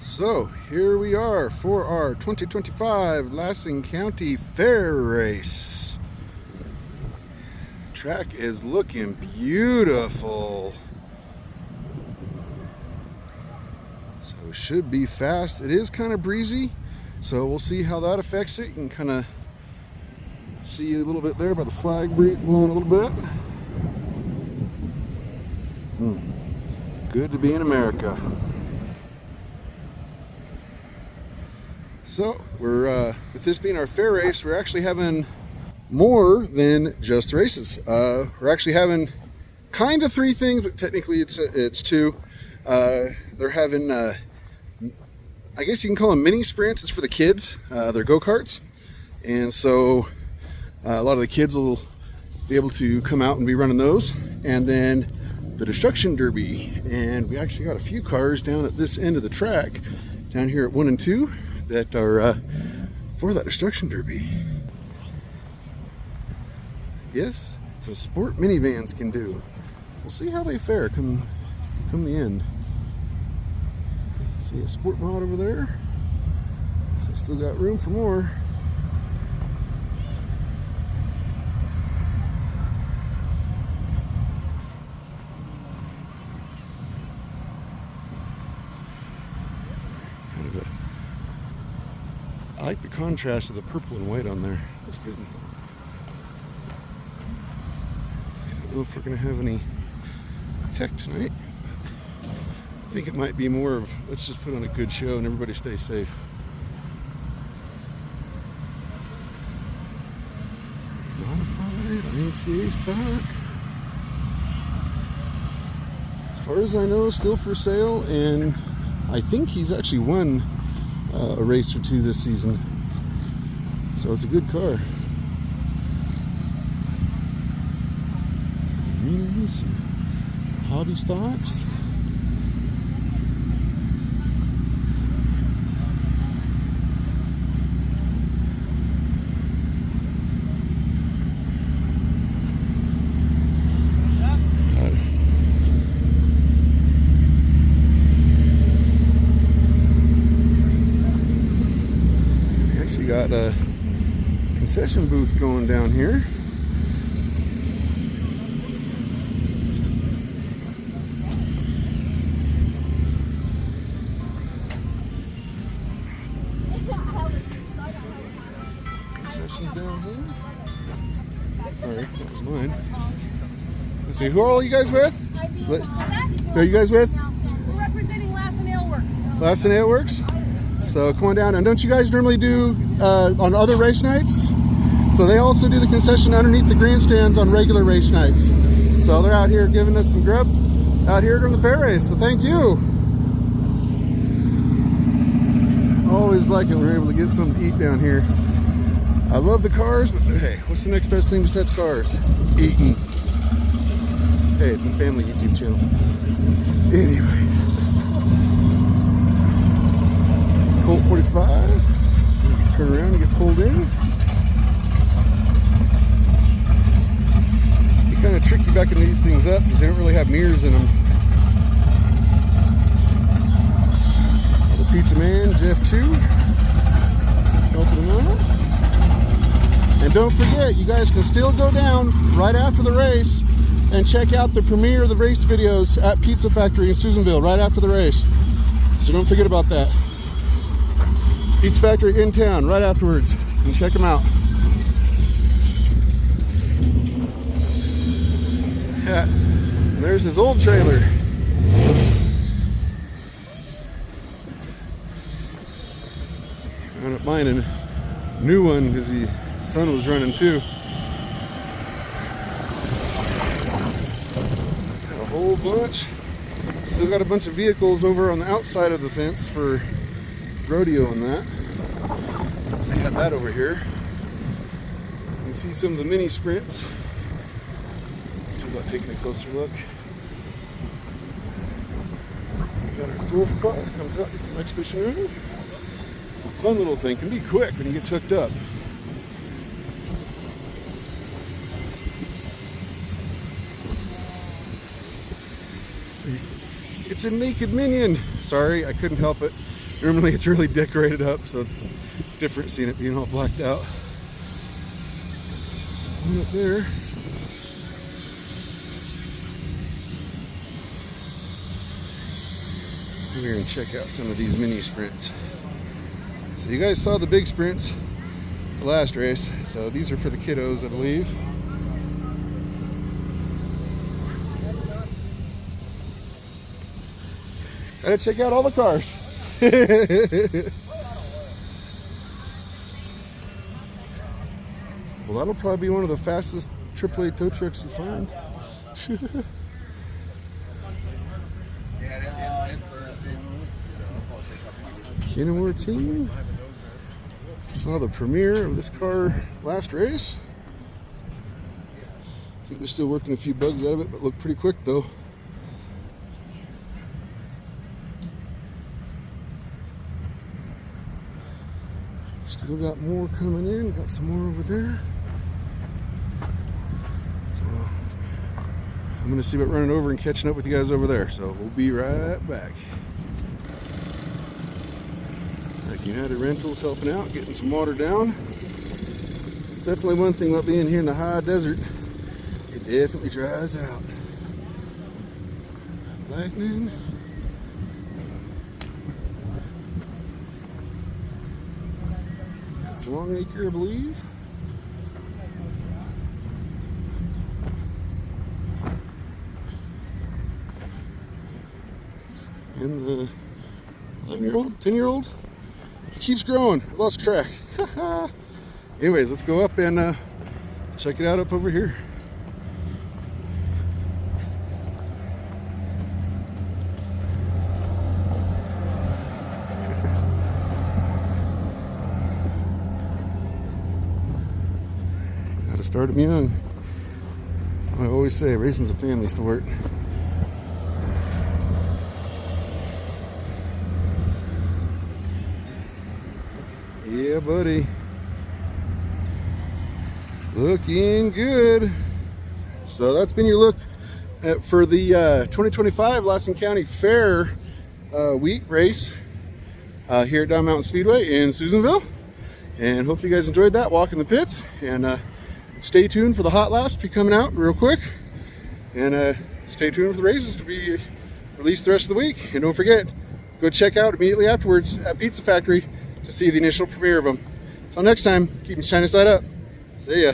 So here we are for our 2025 Lassen County Fair Race. Track is looking beautiful. So it should be fast. It is kind of breezy, so we'll see how that affects it. You can kind of see a little bit there by the flag blowing a little bit. Good to be in America. So we're with this being our fair race, we're actually having more than just races. We're actually having kind of three things, but technically it's two. They're having I guess you can call them mini sprints. It's for the kids. They're go-karts, and so a lot of the kids will be able to come out and be running those. And then the destruction derby, and we actually got a few cars down at this end of the track down here at 1 and 2 that are for that destruction derby. Yes, so sport minivans can do. We'll see how they fare come the end. See a sport mod over there, so I still got room for more. I like the contrast of the purple and white on there. That's good. I don't know if we're going to have any tech tonight. I think it might be more of, let's just put on a good show and everybody stay safe. Modified, INCA stock. As far as I know, still for sale, and I think he's actually won a race or two this season, so it's a good car. Minis, hobby stocks. Got a concession booth going down here. Concessions down here. Alright, that was mine. Let's see, who are all you guys with? Who are you guys with? We're representing Lassen Aleworks. Lassen Aleworks? So come on down. And don't you guys normally do on other race nights? So they also do the concession underneath the grandstands on regular race nights. So they're out here giving us some grub out here during the fair race. So thank you. Always like it when we're able to get something to eat down here. I love the cars, but hey, what's the next best thing besides cars? Eating. Hey, it's a family YouTube channel. Anyways. Colt 45. So we just turn around and get pulled in. You kind of tricky backing these things up because they don't really have mirrors in them. The Pizza Man, Jeff Chu, helping them out. And don't forget, you guys can still go down right after the race and check out the premiere of the race videos at Pizza Factory in Susanville right after the race. So don't forget about that. Pizza Factory in town right afterwards, and check them out. Yeah, and there's his old trailer. I ended up buying a new one because his son was running too. Got a whole bunch. Still got a bunch of vehicles over on the outside of the fence for rodeo and that. So you have that over here. You can see some of the mini sprints. So about taking a closer look. We got our dwarf car, comes out with some exhibition room. A fun little thing, can be quick when he gets hooked up. See, it's a naked minion. Sorry, I couldn't help it. Normally it's really decorated up, so it's different seeing it being all blacked out. One up there. Come here and check out some of these mini sprints. So you guys saw the big sprints the last race, so these are for the kiddos, I believe. Gotta check out all the cars. Well, that'll probably be one of the fastest AAA tow trucks to find. Kenworth team. Saw the premiere of this car last race. I think they're still working a few bugs out of it, but looked pretty quick though. Still got more coming in, got some more over there. So I'm gonna see about running over and catching up with you guys over there. So we'll be right back. Like United Rentals helping out, getting some water down. It's definitely one thing about being here in the high desert. It definitely dries out. Lightning. That's Longacre, I believe. And the 11-year-old, 10-year-old, he keeps growing. I've lost track. Anyways, let's go up and check it out up over here. Gotta start them young. I always say racing's a family sport. Yeah, buddy. Looking good. So that's been your look for the 2025 Lassen County Fair week race here at Down Mountain Speedway in Susanville. And hopefully you guys enjoyed that walk in the pits. And stay tuned for the hot laps to be coming out real quick. And stay tuned for the races to be released the rest of the week. And don't forget, go check out immediately afterwards at Pizza Factory to see the initial premiere of them. Until next time, keep me shining side up. See ya.